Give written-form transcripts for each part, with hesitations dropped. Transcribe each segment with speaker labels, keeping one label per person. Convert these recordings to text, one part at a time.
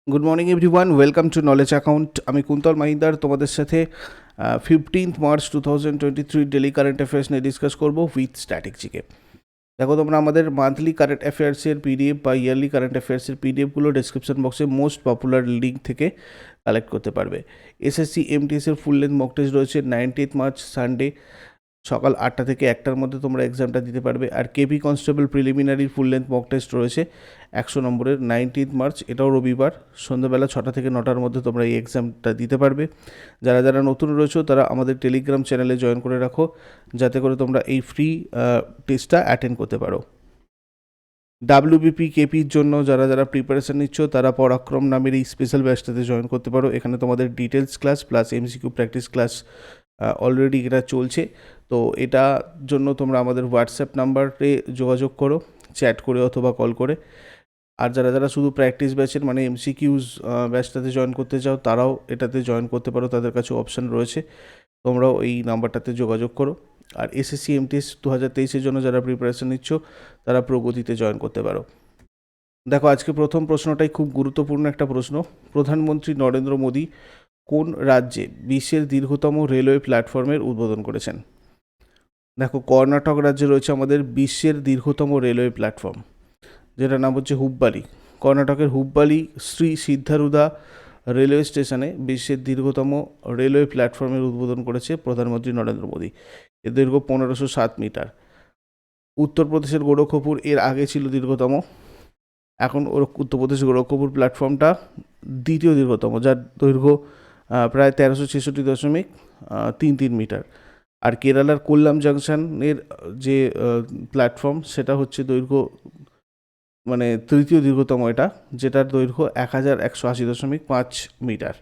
Speaker 1: Good morning everyone, welcome to knowledge account. আমি কুন্তল মাহিদার তোমাদের সাথে 15th March 2023 daily current affairs নিয়ে ডিসকাস করবো উইথ স্ট্যাটিক জিকে। দেখো, তোমরা আমাদের মান্থলি কারেন্ট অ্যাফেয়ার্সের পিডিএফ বা ইয়ারলি কারেন্ট অ্যাফেয়ার্সের পিডিএফগুলো ডেসক্রিপশন বক্সে মোস্ট পপুলার লিঙ্ক থেকে কালেক্ট করতে পারবে। এসএসসি এমটিএসের ফুল লেন্থ মক টেস্ট রয়েছে 19th মার্চ সানডে সকাল 8টা থেকে 1টার মধ্যে তোমরা এক্সামটা দিতে পারবে। আর কেপি কনস্টেবল প্রিলিমিনারির ফুল লেন্থ মক টেস্ট রয়েছে 100 নম্বরের 19th মার্চ, এটাও রবিবার সন্ধ্যাবেলা 6টা থেকে 9টার মধ্যে তোমরা এই এক্সামটা দিতে পারবে। যারা যারা নতুন রয়েছে তারা আমাদের টেলিগ্রাম চ্যানেলে জয়েন করে রাখো, যাতে করে তোমরা এই ফ্রি টেস্টটা অ্যাটেন্ড করতে পারো। ডাব্লিউবিপি কেপির জন্য যারা যারা প্রিপারেশান নিচ্ছ তারা পরাক্রম নামের এই স্পেশাল ব্যাচটাতে জয়েন করতে পারো। এখানে তোমাদের details class plus MCQ practice class already এটা চলছে। তো এটার জন্য তোমরা আমাদের হোয়াটসঅ্যাপ নাম্বারে যোগাযোগ করো, চ্যাট করে অথবা কল করে। আর যারা যারা শুধু প্র্যাকটিস ব্যাচের মানে এমসিকিউজ ব্যাচটাতে জয়েন করতে চাও তারাও এটাতে জয়েন করতে পারো, তাদের কাছে অপশান রয়েছে, তোমরাও এই নাম্বারটাতে যোগাযোগ করো। আর এসএসসি এমটিএস 2023-এর জন্য যারা প্রিপারেশান নিচ্ছ তারা প্রগতিতে জয়েন করতে পারো। দেখো, আজকে প্রথম প্রশ্নটাই খুব গুরুত্বপূর্ণ একটা প্রশ্ন। প্রধানমন্ত্রী নরেন্দ্র মোদী কোন রাজ্যে বিশ্বের দীর্ঘতম রেলওয়ে প্ল্যাটফর্মের উদ্বোধন করেছেন? দেখো, কর্ণাটক রাজ্যে রয়েছে আমাদের বিশ্বের দীর্ঘতম রেলওয়ে প্ল্যাটফর্ম, যেটার নাম হচ্ছে হুব্বালি। কর্ণাটকের হুব্বালি শ্রী সিদ্ধারুধা রেলওয়ে স্টেশনে বিশ্বের দীর্ঘতম রেলওয়ে প্ল্যাটফর্মের উদ্বোধন করেছে প্রধানমন্ত্রী নরেন্দ্র মোদী। এর দৈর্ঘ্য 1507 মিটার। উত্তরপ্রদেশের গোরক্ষপুর এর আগে ছিল দীর্ঘতম, এখন উত্তরপ্রদেশ গোরক্ষপুর প্ল্যাটফর্মটা দ্বিতীয় দীর্ঘতম, যার দৈর্ঘ্য প্রায় 1366.33 মিটার। আর কেরালার কোল্লাম জাংশনের যে প্ল্যাটফর্ম সেটা হচ্ছে দৈর্ঘ্য মানে তৃতীয় দীর্ঘতম এটা, যেটার দৈর্ঘ্য 1180.5 মিটার।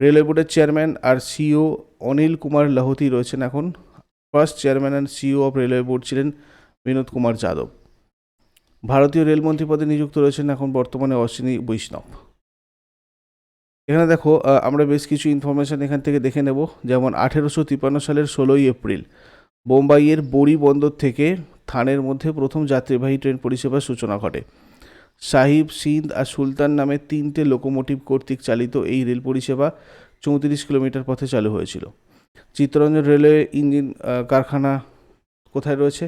Speaker 1: রেলওয়ে বোর্ডের চেয়ারম্যান আর সিইও অনিল কুমার লাহোতি রয়েছেন এখন। First chairman and CEO of railway board ছিলেন বিনোদ কুমার যাদব। ভারতীয় রেলমন্ত্রী পদে নিযুক্ত রয়েছেন এখন বর্তমানে অশ্বিনী বৈষ্ণব। এখানে দেখো, আমরা বেশ কিছু ইনফরমেশান এখান থেকে দেখে নেব। যেমন 1853 সালের 16ই এপ্রিল বোম্বাইয়ের বোরি বন্দর থেকে থানের মধ্যে প্রথম যাত্রীবাহী ট্রেন পরিষেবার সূচনা ঘটে। সাহিব, সিন্ধ আর সুলতান নামে 3টে লোকোমোটিভ কর্তৃক চালিত এই রেল পরিষেবা 34 কিলোমিটার পথে চালু হয়েছিল। চিত্তরঞ্জন রেলওয়ে ইঞ্জিন কারখানা কোথায় রয়েছে?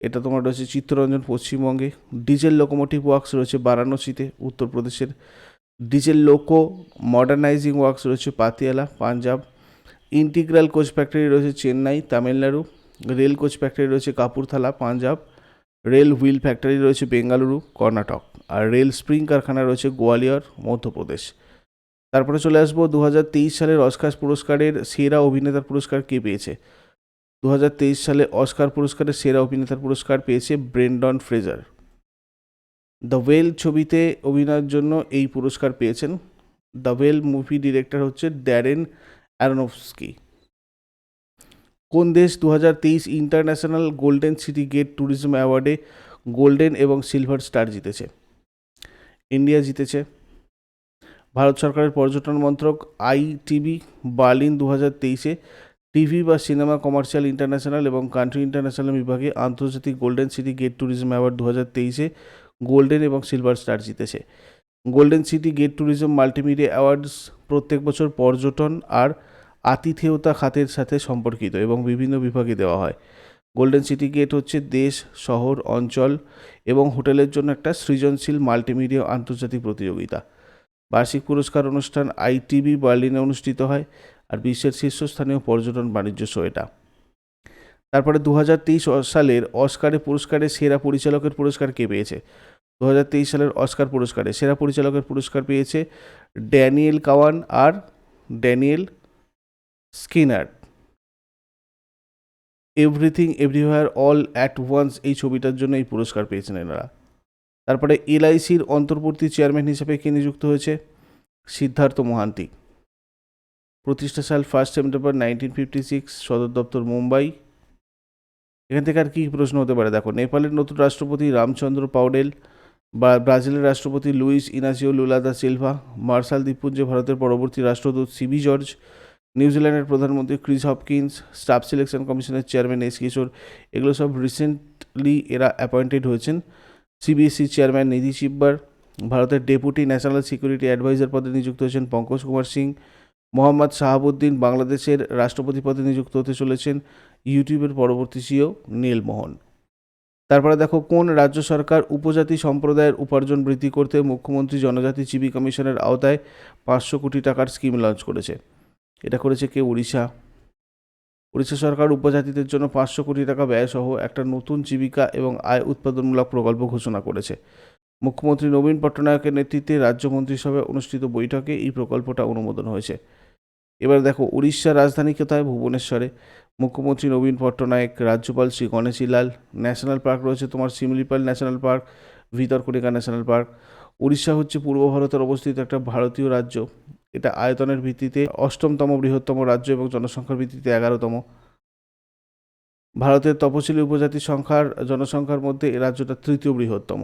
Speaker 1: এটা তোমার রয়েছে চিত্তরঞ্জন, পশ্চিমবঙ্গে। ডিজেল লোকোমোটিভ ওয়ার্কস রয়েছে বারাণসীতে, উত্তরপ্রদেশের। ডিজেল লোকো মডার্নাইজিং ওয়ার্কস রয়েছে Patiala, Punjab. Integral coach factory রয়েছে Chennai, Tamil Nadu. Rail coach factory রয়েছে Kapurthala, Punjab. Rail wheel factory রয়েছে বেঙ্গালুরু, কর্ণাটক। আর রেল স্প্রিং কারখানা রয়েছে গোয়ালিয়র, মধ্যপ্রদেশ। তারপরে চলে আসবো 2023 সালের অস্কার পুরস্কারের সেরা অভিনেতার পুরস্কার কে পেয়েছে? 2023 সালে অস্কার পুরস্কারের সেরা অভিনেতার পুরস্কার পেয়েছে ব্রেন্ডন ফ্রেজার। দ্য ওয়েল ছবিতে অভিনয়ের জন্য এই পুরস্কার পেয়েছেন। দ্য ওয়েল মুভি ডিরেক্টর হচ্ছে ড্যারেন অ্যারোনোফস্কি। কোন দেশ 2023 international golden city gate tourism অ্যাওয়ার্ডে গোল্ডেন এবং সিলভার স্টার জিতেছে? ইন্ডিয়া জিতেছে। ভারত সরকারের পর্যটন মন্ত্রক আইটিবি বার্লিন 2023-এ টিভি বা সিনেমা কমার্শিয়াল ইন্টারন্যাশনাল এবং কান্ট্রি ইন্টারন্যাশনাল বিভাগে আন্তর্জাতিক golden city gate tourism award 2023-এ গোল্ডেন এবং সিলভার স্টার জিতেছে। Golden city gate tourism multimedia awards প্রত্যেক বছর পর্যটন আর আতিথেয়তা খাতের সাথে সম্পর্কিত এবং বিভিন্ন বিভাগে দেওয়া হয়। গোল্ডেন সিটি গেট হচ্ছে দেশ, শহর, অঞ্চল এবং হোটেলের জন্য একটা সৃজনশীল মাল্টিমিডিয়া আন্তর্জাতিক প্রতিযোগিতা। বার্ষিক পুরস্কার অনুষ্ঠান আইটিবি বার্লিনে অনুষ্ঠিত হয় আর বিশ্বের শীর্ষস্থানীয় পর্যটন বাণিজ্য শো এটা। তারপরে 2023 সালের অস্কারে পুরস্কারে সেরা পরিচালকের পুরস্কার কে পেয়েছে? 2023 সালের অস্কার পুরস্কারে সেরা পরিচালকের পুরস্কার পেয়েছে ড্যানিয়েল কাওয়ান আর Daniel Scheinert. Everything everywhere all at once এই ছবিটার জন্য এই পুরস্কার পেয়েছেন এনারা। তারপরে এলআইসির অন্তর্বর্তী চেয়ারম্যান হিসেবে কে নিযুক্ত হয়েছে? সিদ্ধার্থ মহান্তি। প্রতিষ্ঠা সাল 1 সেপ্টেম্বর 1956, সদর দপ্তর মুম্বাই। এখান থেকে আর কী প্রশ্ন হতে পারে? দেখো, নেপালের নতুন রাষ্ট্রপতি রামচন্দ্র পাউডেল, বা ব্রাজিলের রাষ্ট্রপতি Luiz Inacio Lula da Silva, Marshall দ্বীপপুঞ্জে ভারতের পরবর্তী রাষ্ট্রদূত সিবি জর্জ, নিউজিল্যান্ডের প্রধানমন্ত্রী ক্রিস হপকিন্স, স্টাফ সিলেকশন কমিশনের চেয়ারম্যান এস কিশোর, এগুলো সব রিসেন্টলি এরা অ্যাপয়েন্টেড হয়েছেন। সিবিএসসি চেয়ারম্যান নিধি চিব্বার, ভারতের ডেপুটি ন্যাশনাল সিকিউরিটি অ্যাডভাইজার পদে নিযুক্ত হয়েছেন পঙ্কজ কুমার সিং। মোহাম্মদ শাহাবুদ্দিন বাংলাদেশের রাষ্ট্রপতি পদে নিযুক্ত হতে চলেছেন ইউটিউবের পরবর্তী সিইও নীলমোহন। তারপরে দেখো, কোন রাজ্য সরকার উপজাতি সম্প্রদায়ের উপার্জন বৃদ্ধি করতে মুখ্যমন্ত্রী জনজাতি জীবিকা মিশনের আওতায় 500 কোটি টাকার স্কিম লঞ্চ করেছে? এটা করেছে কে? উড়িষ্যা। উড়িষ্যা সরকার উপজাতিদের জন্য 500 কোটি টাকা ব্যয়সহ একটা নতুন জীবিকা এবং আয় উৎপাদনমূলক প্রকল্প ঘোষণা করেছে। মুখ্যমন্ত্রী নবীন পট্টনায়কের নেতৃত্বে রাজ্য মন্ত্রিসভায় অনুষ্ঠিত বৈঠকে এই প্রকল্পটা অনুমোদন হয়েছে। এবার দেখো, উড়িষ্যার রাজধানী কোথায়? ভুবনেশ্বরে। মুখ্যমন্ত্রী নবীন পট্টনায়ক, রাজ্যপাল শ্রী গণেশীলাল। ন্যাশনাল পার্ক রয়েছে তোমার Simlipal national park, Bhitarkanika national park. Orissa হচ্ছে পূর্ব ভারতের অবস্থিত একটা ভারতীয় রাজ্য। এটা আয়তনের ভিত্তিতে 8তম বৃহত্তম রাজ্য এবং জনসংখ্যার ভিত্তিতে 11তম। ভারতের তপশিলি উপজাতি জনসংখ্যার মধ্যে এই রাজ্যটা 3য় বৃহত্তম।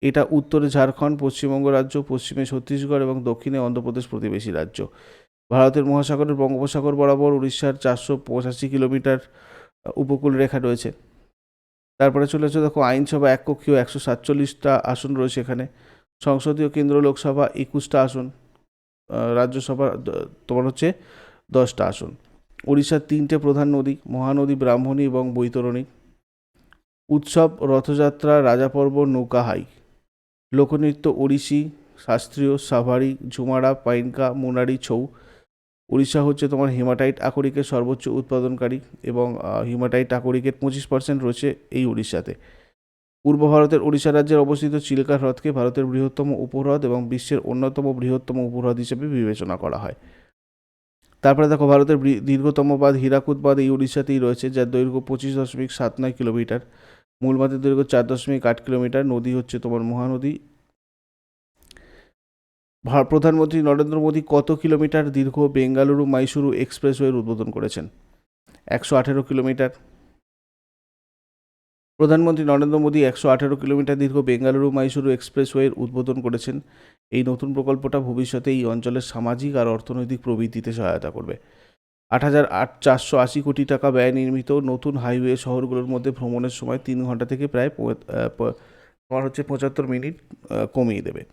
Speaker 1: এটা উত্তরে ঝাড়খণ্ড, পশ্চিমবঙ্গ রাজ্য, পশ্চিমে ছত্তিশগড় এবং দক্ষিণে অন্ধ্রপ্রদেশ প্রতিবেশী রাজ্য। ভারতের মহাসাগরের বঙ্গোপসাগর বরাবর উড়িষ্যার 485 কিলোমিটার উপকূল রেখা রয়েছে। তারপরে চলেছে দেখো, আইনসভা এককক্ষীয় 147টা আসন রয়েছে এখানে। সংসদীয় কেন্দ্র লোকসভা 21টা আসন, রাজ্যসভা তোমার হচ্ছে 10টা আসন। উড়িষ্যার 3টে প্রধান নদী, মহানদী, ব্রাহ্মণী এবং বৈতরণী। উৎসব রথযাত্রা, রাজাপর্ব, নৌকাহাই। লোকনৃত্য ওড়িশি, শাস্ত্রীয়, সাভারি, ঝুমারা, পাইনকা, মুনারি, ছৌ। উড়িষ্যা হচ্ছে তোমার হিমাটাইট আকরিকের সর্বোচ্চ উৎপাদনকারী এবং হিমাটাইট আকরিকের 25% রয়েছে এই উড়িষ্যাতে। পূর্ব ভারতের উড়িষ্যা রাজ্যের অবস্থিত চিল্কা হ্রদকে ভারতের বৃহত্তম উপহ্রদ এবং বিশ্বের অন্যতম বৃহত্তম উপহ্রদ হিসেবে বিবেচনা করা হয়। তারপরে দেখো, ভারতের দীর্ঘতম বাঁধ হীরাকুদ বাঁধ এই উড়িষ্যাতেই রয়েছে, যার দৈর্ঘ্য 25.79 কিলোমিটার। মূল বাঁধের দৈর্ঘ্য 4.8 কিলোমিটার। নদী হচ্ছে তোমার মহানদী। প্রধানমন্ত্রী নরেন্দ্র মোদী কত কিলোমিটার দীর্ঘ বেঙ্গালুরু মাইসুরু এক্সপ্রেসওয়ের উদ্বোধন করেছেন? 118 কিলোমিটার। প্রধানমন্ত্রী নরেন্দ্র মোদী 118 কিলোমিটার দীর্ঘ বেঙ্গালুরু মাইসুরু এক্সপ্রেসওয়ের উদ্বোধন করেছেন। এই নতুন প্রকল্পটা ভবিষ্যতে এই অঞ্চলের সামাজিক আর অর্থনৈতিক প্রবৃদ্ধিতে সহায়তা করবে। 8,480 কোটি টাকা ব্যয় নির্মিত নতুন হাইওয়ে শহরগুলোর মধ্যে ভ্রমণের সময় 3 ঘন্টা থেকে প্রায় 75 মিনিট কমিয়ে দেবে।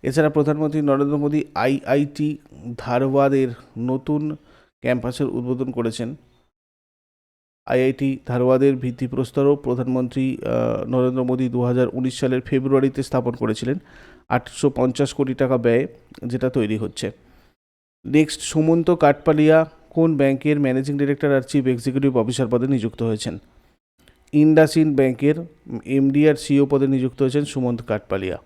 Speaker 1: এছাড়া প্রধানমন্ত্রী নরেন্দ্র মোদী আইআইটি ধারওয়াদের নতুন ক্যাম্পাসের উদ্বোধন করেছেন। আইআইটি ধারওয়াদের ভিত্তিপ্রস্তরও প্রধানমন্ত্রী নরেন্দ্র মোদী 2019 সালের ফেব্রুয়ারিতে স্থাপন করেছিলেন 850 কোটি টাকা ব্যয়ে, যেটা তৈরি হচ্ছে। নেক্সট, সুমন্ত কাঠপালিয়া কোন ব্যাংকের ম্যানেজিং ডিরেক্টর আর চিফ এক্সিকিউটিভ অফিসার পদে নিযুক্ত হয়েছেন? ইন্ডাসইন্ড ব্যাংকের এমডি আর সিইও পদে নিযুক্ত হয়েছেন সুমন্ত কাঠপালিয়া।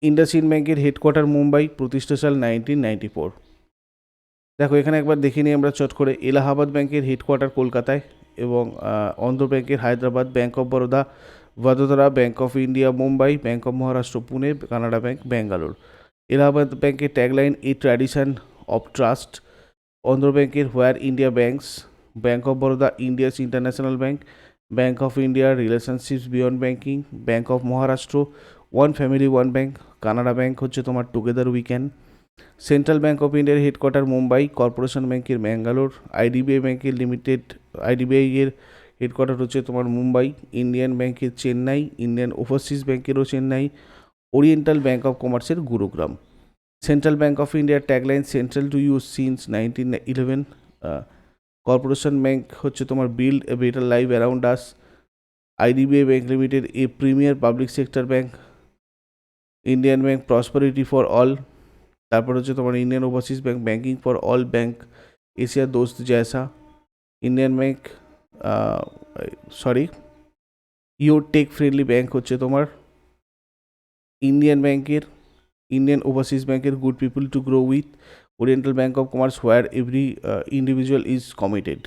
Speaker 1: ইন্ডাসইন্ড ব্যাংকের হেডকোয়ার্টার মুম্বাই, প্রতিষ্ঠা সাল 1994। দেখো, এখানে একবার দেখে নিই আমরা চট করে। এলাহাবাদ ব্যাংকের হেডকোয়ার্টার কলকাতায় এবং অন্ধ্র ব্যাংকের Hyderabad, bank of Baroda Vadodara, bank of India Mumbai, bank of Maharashtra Pune, Canara bank Bangalore. Allahabad ব্যাংকের tagline a tradition of trust. Andhra ব্যাংকের where India banks. Bank of Baroda India's international bank. Bank of India relationships beyond banking. Bank of Maharashtra one family one bank. Canara bank হচ্ছে তোমার together we can. Central bank of ইন্ডিয়ার headquarter Mumbai, corporation ব্যাংকের Bangalore. IDBI এর headquarter হচ্ছে তোমার Mumbai. Indian ব্যাংকের Chennai. Indian overseas ব্যাংকেরও Chennai. Oriental bank of কমার্সের গুরুগ্রাম। সেন্ট্রাল ব্যাংক অফ ইন্ডিয়ার tagline central to you since 1911। Corporation bank হচ্ছে তোমার build a better life around us. IDBI bank limited a premier public sector bank. Indian bank prosperity for all. তারপর হচ্ছে তোমার Indian overseas bank banking for all bank এশিয়া দোস্ত জয়সা। Indian bank your tech friendly bank হচ্ছে তোমার Indian overseas ব্যাংকের good people to grow with. Oriental bank of Commerce where every individual is committed.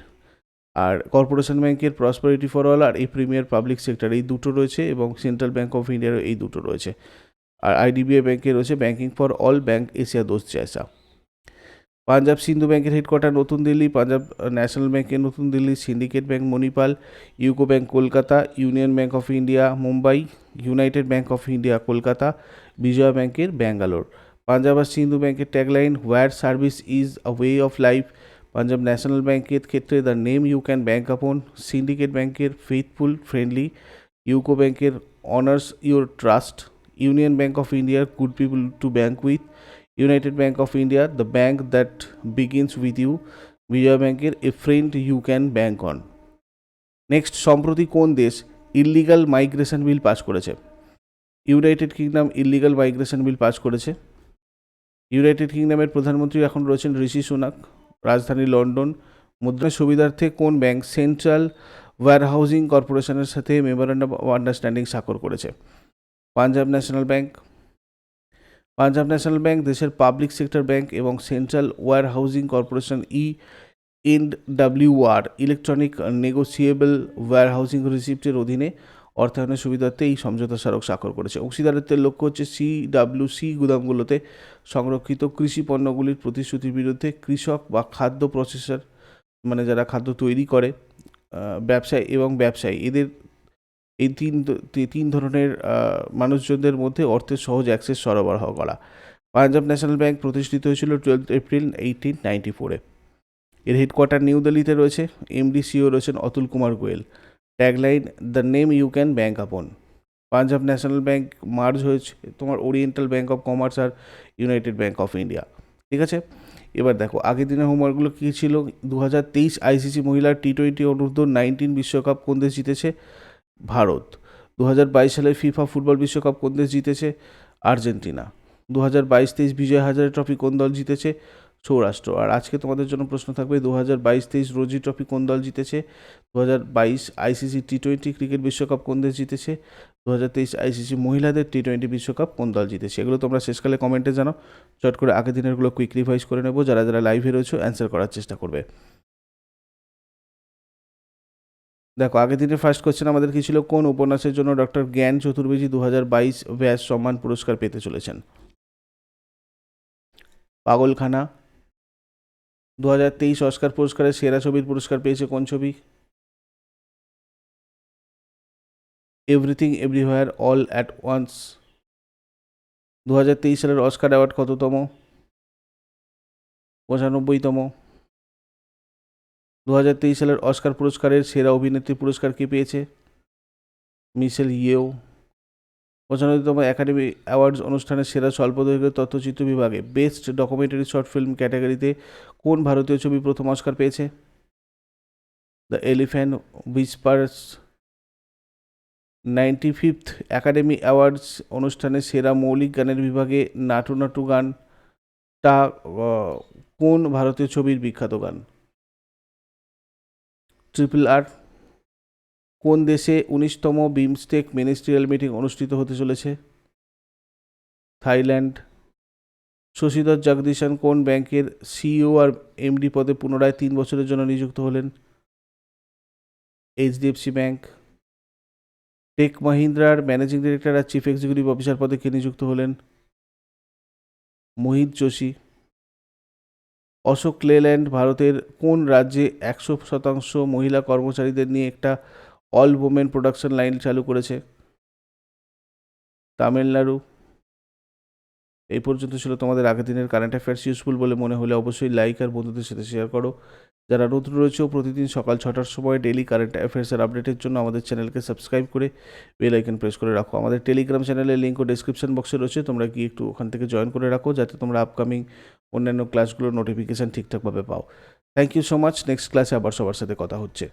Speaker 1: আর কর্পোরেশন ব্যাংকের প্রসপারিটি ফর অল আর এই প্রিমিয়ার পাবলিক সেক্টর, এই দুটো রয়েছে এবং সেন্ট্রাল ব্যাংক অফ ইন্ডিয়ারও এই দুটো রয়েছে। আর আইডিবিআই ব্যাংকে রয়েছে ব্যাংকিং ফর অল ব্যাংক এশিয়া দোস্ত জয়সা। পাঞ্জাব সিন্ধু ব্যাংকের হেডকোয়ার্টার নতুন দিল্লি। পাঞ্জাব ন্যাশনাল ব্যাংকের নতুন Delhi. Syndicate Bank Manipal. UCO Bank Kolkata. Union Bank of India Mumbai. United Bank of India Kolkata. Vijaya ব্যাংকের ব্যাঙ্গালোর। পাঞ্জাব আর সিন্ধু ব্যাংকের tagline where service is a way of life. Punjab National ব্যাংকের ক্ষেত্রে the name you can bank upon. Syndicate ব্যাংকের ফেথফুল ফ্রেন্ডলি। ইউকো ব্যাংকের honors your trust. Union Bank of India, good people to bank with. United Bank of India, the bank that begins with you. Vijaya ব্যাংকের a friend you can bank on. Next, সম্প্রতি কোন দেশ illegal migration bill pass করেছে? United Kingdom illegal migration bill pass করেছে। United কিংডমের প্রধানমন্ত্রী এখন রয়েছেন ঋষি সুনাক, রাজধানী লন্ডন। মুদ্রার সুবিধার্থে কোন ব্যাংক সেন্ট্রাল ওয়্যারহাউজিং কর্পোরেশনের সাথে মেমোরেন্ডাম অফ আন্ডারস্ট্যান্ডিং স্বাক্ষর করেছে? Punjab national bank. Punjab national bank দেশের পাবলিক সেক্টর ব্যাংক এবং central warehousing corporation ENWR electronic negotiable warehousing রিসিপ্টের অধীনে অর্থায়নের সুবিধার্থে এই সমঝোতা স্মারক স্বাক্ষর করেছে। অংশীদারিত্বের লক্ষ্য হচ্ছে CWC গুদামগুলোতে সংরক্ষিত কৃষি পণ্যগুলির প্রতিশ্রুতির বিরুদ্ধে কৃষক বা খাদ্য প্রসেসর, মানে যারা খাদ্য তৈরি করে, ব্যবসায়ী এবং ব্যবসায়ী, এদের এই তিন ধরনের মানুষজনদের মধ্যে অর্থের সহজ অ্যাক্সেস সরবরাহ করা। পাঞ্জাব ন্যাশনাল ব্যাংক প্রতিষ্ঠিত হয়েছিল 12 এপ্রিল 1894-এ। এর হেডকোয়ার্টার নিউ দিল্লিতে রয়েছে। MD CEO রয়েছেন Atul Kumar Goel. Tagline, the name you can bank upon. Punjab national Bank merge হয়েছে তোমার ওরিয়েন্টাল ব্যাংক অফ কমার্স আর ইউনাইটেড ব্যাংক অফ ইন্ডিয়া। ঠিক আছে, এবার দেখো আগের দিনের হোমওয়ার্কগুলো কী ছিল। 2023 ICC মহিলার T20 অনূর্ধ্ব-19 বিশ্বকাপ কোন দেশ জিতেছে? ভারত। 2022 সালের ফিফা ফুটবল বিশ্বকাপ কোন দেশ জিতেছে? আর্জেন্টিনা। 2022-23 বিজয় হাজারে ট্রফি কোন দল জিতেছে? সৌরাষ্ট্র। আর আজকে তোমাদের জন্য প্রশ্ন থাকবে 2022-23 রঞ্জি ট্রফি কোন দল জিতেছে? 2022 ICC T20 ক্রিকেট বিশ্বকাপ কোন দেশ জিতেছে? 2023 ICC মহিলাদের T20 বিশ্বকাপ কোন দল জিতেছে? এগুলো তোমরা শেষকালে কমেন্টে জানাও। চট করে আগের দিনেরগুলো কুইক রিভাইজ করে নেবো। যারা যারা লাইভে রয়েছে অ্যান্সার করার চেষ্টা করবে। দেখো আগের দিনের ফার্স্ট কোয়েশ্চেন আমাদের কী ছিল? কোন উপন্যাসের জন্য ডক্টর জ্ঞান চতুর্বেদী 2022 ব্যাস সম্মান পুরস্কার পেতে চলেছেন? পাগলখানা। 2023 অস্কার পুরস্কারের সেরা ছবির পুরস্কার পেয়েছে কোন ছবি? Everything everywhere all at once. 2023 সালের অস্কার অ্যাওয়ার্ড কততম? 95তম। 2023 সালের অস্কার পুরস্কারের সেরা অভিনেত্রী পুরস্কার কে পেয়েছে? মিশেল ইয়েও। 95তম একাডেমি অ্যাওয়ার্ডস অনুষ্ঠানের সেরা স্বল্পদৈর্ঘ্য তথ্যচিত্র বিভাগে বেস্ট ডকুমেন্টারি শর্ট ফিল্ম ক্যাটাগরিতে কোন ভারতীয় ছবি প্রথম অস্কার পেয়েছে? The elephant whispers. 95th academy awards অনুষ্ঠানে সেরা মৌলিক গানের বিভাগে নাটু নাটু গানটা কোন ভারতীয় ছবির বিখ্যাত গান? RRR। কোন দেশে 19তম বিমস্টেক মিনিস্ট্রিয়াল মিটিং অনুষ্ঠিত হতে চলেছে? থাইল্যান্ড। শশীধর জগদীশন কোন ব্যাংকের CEO আর MD পদে পুনরায় 3 বছরের জন্য নিযুক্ত হলেন? HDFC bank. টেক মহিন্দ্রার ম্যানেজিং ডিরেক্টর আর চিফ এক্সিকিউটিভ অফিসার পদে কে নিযুক্ত হলেন? মোহিত যোশী। অশোক লেল্যান্ড ভারতের কোন রাজ্যে 100% মহিলা কর্মচারীদের নিয়ে একটা অল ওমেন প্রোডাকশন লাইন চালু করেছে? তামিলনাড়ু। এই পর্যন্ত ছিল তোমাদের আগের দিনের কারেন্ট অ্যাফেয়ার্স। ইউজফুল বলে মনে হলে অবশ্যই লাইক আর বন্ধুদের সাথে শেয়ার করো। যারা নতুন রয়েছেও প্রতিদিন সকাল 6টার সময় ডেলি কারেন্ট অ্যাফেয়ার্সের আপডেটের জন্য আমাদের চ্যানেলকে সাবস্ক্রাইব করে বেল আইকন প্রেস করে রাখো। আমাদের টেলিগ্রাম চ্যানেলের লিঙ্কও ডেসক্রিপশন বক্সে রয়েছে, তোমরা গিয়ে একটু ওখান থেকে জয়েন করে রাখো যাতে তোমরা আপকামিং অন্যান্য ক্লাসগুলোর নোটিফিকেশান ঠিকঠাকভাবে পাও। Thank you so much. Next ক্লাসে আবার সবার সাথে কথা হচ্ছে।